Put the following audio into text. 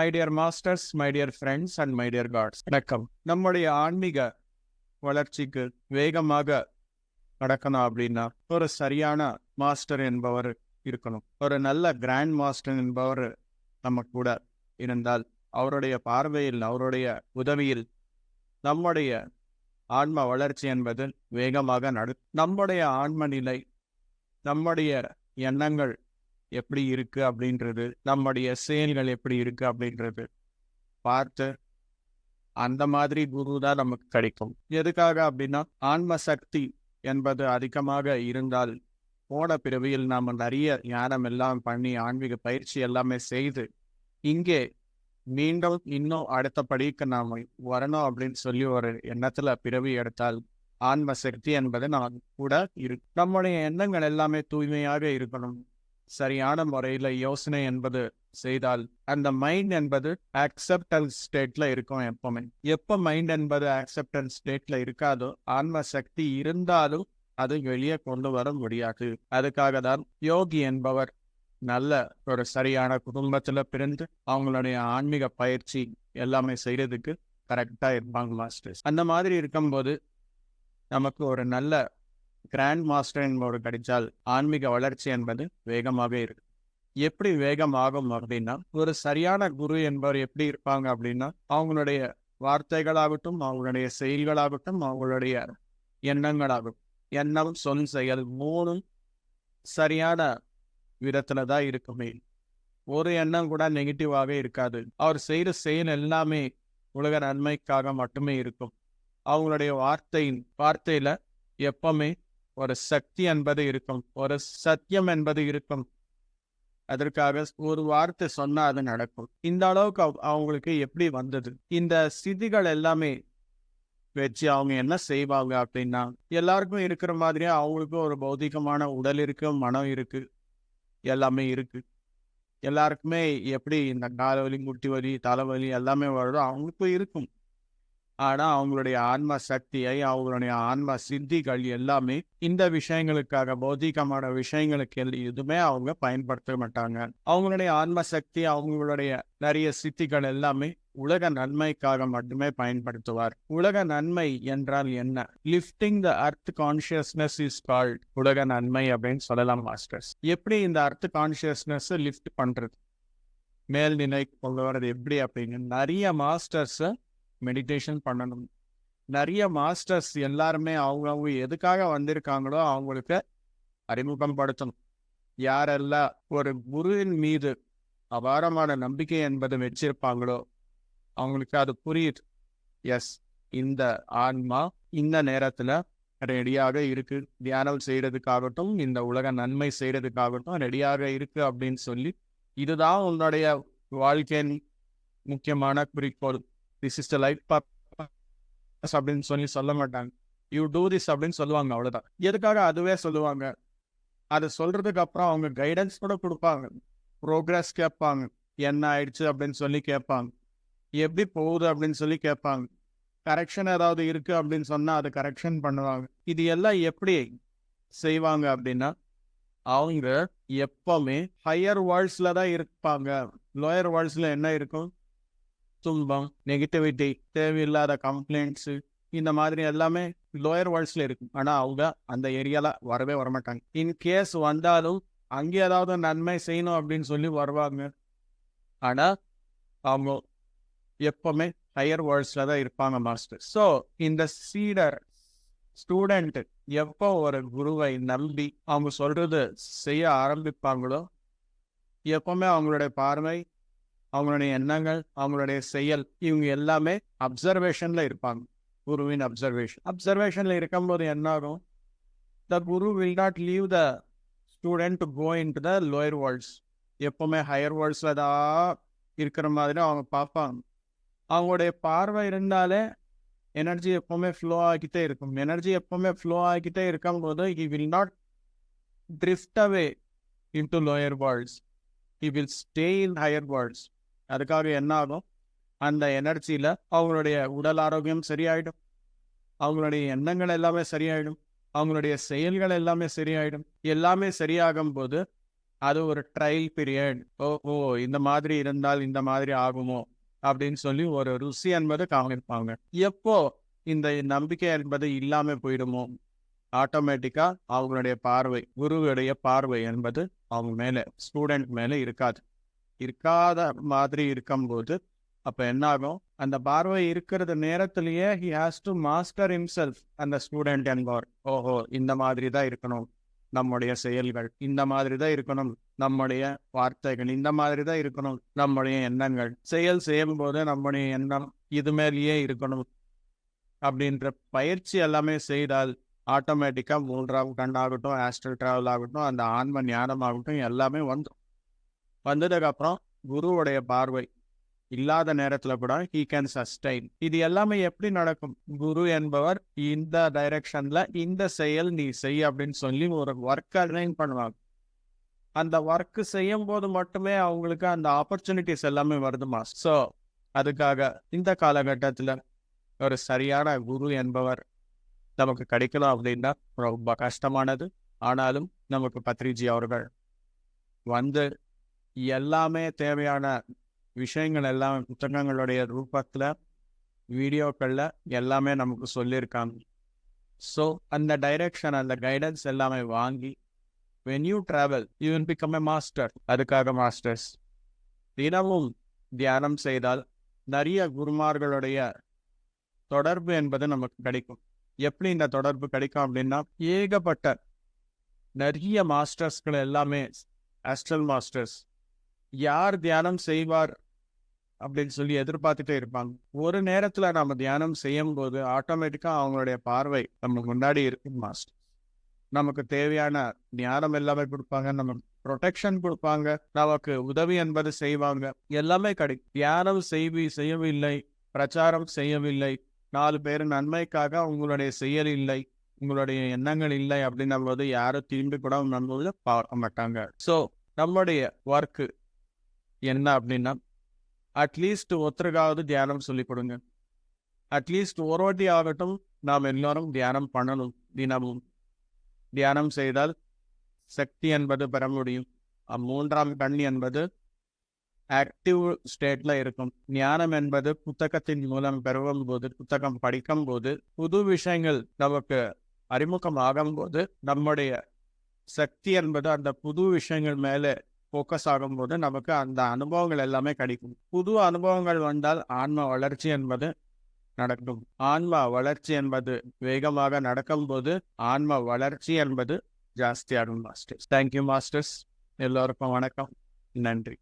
My dear masters, my dear friends and my dear gods, வணக்கம். நம்முடைய ஆன்மீக வளர்ச்சிக்கு வேகமாக நடக்கணும் அப்படின்னா ஒரு சரியான மாஸ்டர் என்பவர் இருக்கணும். ஒரு நல்ல கிராண்ட் மாஸ்டர் என்பவர் நம்ம கூட இருந்தால் அவருடைய பார்வையில், அவருடைய உதவியில் நம்முடைய ஆன்ம வளர்ச்சி என்பது வேகமாக நம்முடைய ஆன்ம நிலை, நம்முடைய எண்ணங்கள் எப்படி இருக்கு அப்படின்றது, நம்முடைய செயல்கள் எப்படி இருக்கு அப்படின்றது பார்த்து அந்த மாதிரி குரு தான் நமக்கு கிடைக்கும். எதுக்காக அப்படின்னா, ஆன்ம சக்தி என்பது அதிகமாக இருந்தால் போன பிறவியில் நாம் நிறைய ஞானம் எல்லாம் பண்ணி ஆன்மீக பயிற்சி எல்லாமே செய்து இங்கே மீண்டும் இன்னும் அடுத்த படிக்கு நாம் வரணும் அப்படின்னு சொல்லி ஒரு எண்ணத்துல பிறவி எடுத்தால் ஆன்ம சக்தி என்பது நாம் கூட இருக்கு. நம்முடைய எண்ணங்கள் எல்லாமே தூய்மையாக இருக்கணும். சரியான முறையில யோசனை என்பது செய்தால் அந்த மைண்ட் என்பது அக்செப்டன்ஸ் ஸ்டேட்ல இருக்கும். எப்போ மைண்ட் என்பது அக்செப்டன்ஸ் ஸ்டேட்ல இருக்காதோ ஆன்ம சக்தி இருந்தாலும் அது வெளியே கொண்டு வர முடியாது. அதுக்காக தான் யோகி என்பவர் நல்ல ஒரு சரியான குடும்பத்துல பிறந்து அவங்களுடைய ஆன்மீக பயிற்சி எல்லாமே செய்யறதுக்கு கரெக்டா இருப்பாங்க மாஸ்டர்ஸ். அந்த மாதிரி இருக்கும்போது நமக்கு ஒரு நல்ல கிராண்ட் மாஸ்டர் என்பவர் கிடைச்சால் ஆன்மீக வளர்ச்சி என்பது வேகமாக இருக்கு. எப்படி வேகமாகும் அப்படின்னா, ஒரு சரியான குரு என்பவர் எப்படி இருப்பாங்க அப்படின்னா, அவங்களுடைய வார்த்தைகளாகட்டும், அவங்களுடைய செயல்களாகட்டும், அவங்களுடைய எண்ணங்களாகட்டும், எண்ணம், சொல், செயல் மூணும் சரியான விதத்துல தான் இருக்குமே. ஒரு எண்ணம் கூட நெகட்டிவாக இருக்காது. அவர் செய்கிற செயல் எல்லாமே உலக நன்மைக்காக மட்டுமே இருக்கும். அவங்களுடைய வார்த்தையில எப்பவுமே ஒரு சக்தி என்பது இருக்கும், ஒரு சத்தியம் என்பது இருக்கும். அதற்காக ஒரு வார்த்தை சொன்னா அது நடக்கும். இந்த அளவுக்கு அவங்களுக்கு எப்படி வந்தது? இந்த ஸ்திதிகள் எல்லாமே வச்சு அவங்க என்ன செய்வாங்க அப்படின்னா, எல்லாருக்கும் இருக்கிற மாதிரியே அவங்களுக்கும் ஒரு பௌதிகமான உடல் இருக்கு, மனம் இருக்கு, எல்லாமே இருக்கு. எல்லாருக்குமே எப்படி இந்த காலவலி, முட்டி வலி, தலைவலி எல்லாமே வருதோ அவங்களுக்கும் இருக்கும். ஆனா அவங்களுடைய ஆன்ம சக்தியை, அவங்களுடைய ஆன்ம சித்திகள் எல்லாமே இந்த விஷயங்களுக்காக, பௌதிகமான விஷயங்களுக்கு எதுவுமே அவங்க பயன்படுத்த மாட்டாங்க. அவங்களுடைய ஆன்ம சக்தி, அவங்களுடைய நிறைய சித்திகள் எல்லாமே உலக நன்மைக்காக மட்டுமே பயன்படுத்துவார். உலக நன்மை என்றால் என்ன? லிஃப்டிங் த அர்த் கான்சியஸ்னஸ் இஸ் கால்ட் உலக நன்மை அப்படின்னு சொல்லலாம் மாஸ்டர்ஸ். எப்படி இந்த அர்த் கான்சியஸ்னஸ் லிஃப்ட் பண்றது, மேல்நிலை கொண்டு வர்றது எப்படி அப்படின்னு நிறைய மாஸ்டர்ஸ் மெடிடேஷன் பண்ணணும். நிறைய மாஸ்டர்ஸ் எல்லாருமே அவங்க எதுக்காக வந்திருக்காங்களோ அவங்களுக்கு அறிமுகம் படுத்தணும். யாரெல்லாம் ஒரு குருவின் மீது அபாரமான நம்பிக்கை என்பது வச்சிருப்பாங்களோ அவங்களுக்கு அது புரியுது. எஸ், இந்த ஆன்மா இந்த நேரத்துல ரெடியாக இருக்கு, தியானம் செய்யறதுக்காகட்டும், இந்த உலக நன்மை செய்யறதுக்காகட்டும் ரெடியாக இருக்கு அப்படின்னு சொல்லி, இதுதான் உன்னுடைய வாழ்க்கையின் முக்கியமான குறிக்கோள், this is the life purpose அப்படின்னு சொல்லி சொல்ல மாட்டாங்க. யூ டூ திஸ் அப்படின்னு சொல்லுவாங்க, அவ்வளவுதான். எதுக்காக அதுவே சொல்லுவாங்க. அது சொல்றதுக்கு அப்புறம் அவங்க கைடன்ஸ் கூட கொடுப்பாங்க, ப்ரோக்ரஸ் கேட்பாங்க, என்ன ஆயிடுச்சு அப்படின்னு சொல்லி கேட்பாங்க, எப்படி போகுது அப்படின்னு சொல்லி கேட்பாங்க, கரெக்ஷன் ஏதாவது இருக்கு அப்படின்னு சொன்னா அது கரெக்ஷன் பண்ணுவாங்க. இது எல்லாம் எப்படி செய்வாங்க அப்படின்னா, அவங்க எப்பவுமே ஹையர் வேர்ல்ட்ஸ்ல தான் இருப்பாங்க. லோயர் வேர்ல்ட்ஸ்ல என்ன இருக்கும்? துன்பம், நெகட்டிவிட்டி, தேவையில்லாத கம்ப்ளைண்ட்ஸு, இந்த மாதிரி எல்லாமே லோயர் வேர்ல்ட்ஸ்ல இருக்கும். ஆனா அவங்க அந்த ஏரியால வரவே வரமாட்டாங்க. இன்கேஸ் வந்தாலும் அங்கே ஏதாவது நன்மை செய்யணும் அப்படின்னு சொல்லி வருவாங்க. ஆனா அவங்க எப்பவுமே ஹையர் வேர்ல்ட்ஸ்ல தான் இருப்பாங்க மாஸ்டர். ஸோ இந்த ஸ்டூடெண்ட் எப்போ ஒரு குருவை நம்பி அவங்க சொல்றது செய்ய ஆரம்பிப்பாங்களோ எப்பவுமே அவங்களுடைய பார்வை, அவங்களுடைய எண்ணங்கள், அவங்களுடைய செயல் இவங்க எல்லாமே அப்சர்வேஷன்ல இருப்பாங்க. குருவின் அப்சர்வேஷன்ல இருக்கும்போது என்ன ஆகும்? The guru will not leave the student to go into the lower worlds. எப்பவுமே ஹையர் வேர்ல்ட்ஸ்ல தான் இருக்கிற மாதிரி அவங்க பார்ப்பாங்க. அவங்களுடைய பார்வை இருந்தாலே எனர்ஜி எப்பவுமே ஃப்ளோ ஆகிட்டே இருக்கும். எனர்ஜி எப்பவுமே ஃப்ளோ ஆகிட்டே இருக்கும்போது he will not drift away into lower worlds. He will stay in higher worlds. அதுக்காக என்ன ஆகும்? அந்த எனர்ஜியில அவங்களுடைய உடல் ஆரோக்கியம் சரியாயிடும், அவங்களுடைய எண்ணங்கள் எல்லாமே சரியாயிடும், அவங்களுடைய செயல்கள் எல்லாமே சரியாயிடும். எல்லாமே சரியாகும் போது அது ஒரு ட்ரையல் பீரியட். ஓ இந்த மாதிரி இருந்தால் இந்த மாதிரி ஆகுமோ அப்படின்னு சொல்லி ஒரு ருசி என்பது காமிப்பாங்க. எப்போ இந்த நம்பிக்கை என்பது இல்லாம போயிடுமோ, ஆட்டோமேட்டிக்கா அவங்களுடைய பார்வை, குருவுடைய பார்வை என்பது அவங்க மேல, ஸ்டூடெண்ட் மேல இருக்காது. இருக்காத மாதிரி இருக்கும்போது அப்ப என்ன ஆகும், அந்த பார்வை இருக்கிறது நேரத்திலேயே he has to master himself, அந்த ஸ்டூடெண்ட் என்பவர். ஓஹோ இந்த மாதிரி தான் இருக்கணும் நம்முடைய செயல்கள், இந்த மாதிரி தான் இருக்கணும் நம்முடைய வார்த்தைகள், இந்த மாதிரி தான் இருக்கணும் நம்முடைய எண்ணங்கள், செயல் செய்யும் போது நம்முடைய எண்ணம் இது மேலேயே இருக்கணும் அப்படின்ற பயிற்சி எல்லாமே செய்தால் ஆட்டோமேட்டிக்கா 3ஆம் கண்ணாகட்டும், ஆஸ்ட்ரல் டிராவல் ஆகட்டும், அந்த ஆன்ம ஞானம் ஆகட்டும் எல்லாமே வந்ததுக்கு அப்புறம் குருவுடைய பார்வை இல்லாத நேரத்துல கூட he can sustain. இது எல்லாமே எப்படி நடக்கும், குரு என்பவர் இந்த டைரக்ஷன்ல இந்த செயல் நீ செய் அப்படின்னு சொல்லி ஒரு ஒர்க் அலைன் பண்ணுவாங்க. அந்த ஒர்க் செய்யும் போது மட்டுமே அவங்களுக்கு அந்த ஆப்பர்ச்சுனிட்டிஸ் எல்லாமே வருதுமா. ஸோ அதுக்காக இந்த காலகட்டத்துல ஒரு சரியான குரு என்பவர் நமக்கு கிடைக்கணும் அப்படின்னா ரொம்ப கஷ்டமானது. ஆனாலும் நமக்கு பத்ரிஜி அவர்கள் வந்து எல்லாமே தேவையான விஷயங்கள் எல்லாம் புத்தகங்களுடைய ரூபத்துல, வீடியோக்கள்ல எல்லாமே நமக்கு சொல்லியிருக்காங்க. ஸோ அந்த டைரக்ஷன், அந்த கைடன்ஸ் எல்லாமே வாங்கி when you travel you will become a master. அதுக்காக மாஸ்டர்ஸ் தினமும் தியானம் செய்தால் நிறைய குருமார்களுடைய தொடர்பு என்பது நமக்கு கிடைக்கும். எப்படி இந்த தொடர்பு கிடைக்கும் அப்படின்னா, ஏகப்பட்ட நிறைய மாஸ்டர்ஸ்கள் எல்லாமே ஆஸ்ட்ரல் மாஸ்டர்ஸ் யார் தியானம் செய்வார் அப்படின்னு சொல்லி எதிர்பார்த்துட்டே இருப்பாங்க. ஒரு நேரத்துல நம்ம தியானம் செய்யும் போது ஆட்டோமேட்டிக்கா அவங்களுடைய பார்வை நம்ம முன்னாடி இருக்கும். மாஸ்டர் நமக்கு தேவையான ஞானம் எல்லாமே கொடுப்பாங்க, நமக்கு ப்ரொடெக்ஷன் கொடுப்பாங்க, நமக்கு உதவி என்பது செய்வாங்க, எல்லாமே கிடைக்கும். தியானம் செய்யவில்லை, பிரச்சாரம் செய்யவில்லை, 4 பேர் நன்மைக்காக உங்களுடைய செயல் இல்லை, உங்களுடைய எண்ணங்கள் இல்லை அப்படின்னும் போது யாரும் திரும்பி கூட நம்ம பார்க்க மாட்டாங்க. ஸோ நம்முடைய ஒர்க்கு என்ன அப்படின்னா, அட்லீஸ்ட் ஒருத்தருக்காவது தியானம் சொல்லிக் கொடுங்க. அட்லீஸ்ட் ஒரு வாட்டி ஆகட்டும் நாம் எல்லாரும் தியானம் பண்ணணும். தினமும் தியானம் செய்தால் சக்தி என்பது பெற முடியும். 3ஆம் கண் என்பது ஆக்டிவ் ஸ்டேட்ல இருக்கும். ஞானம் என்பது புத்தகத்தின் மூலம் பெறும் போது, புத்தகம் படிக்கும் போது, புது விஷயங்கள் நமக்கு அறிமுகம் ஆகும் போது நம்முடைய சக்தி என்பது அந்த புது விஷயங்கள் மேலே ஃபோக்கஸ் ஆகும்போது நமக்கு அந்த அனுபவங்கள் எல்லாமே கிடைக்கும். புது அனுபவங்கள் வந்தால் ஆன்ம வளர்ச்சி என்பது நடக்கும். ஆன்ம வளர்ச்சி என்பது வேகமாக நடக்கும்போது ஆன்ம வளர்ச்சி என்பது ஜாஸ்தியாகும். Masters thank you masters. எல்லோருக்கும் வணக்கம், நன்றி.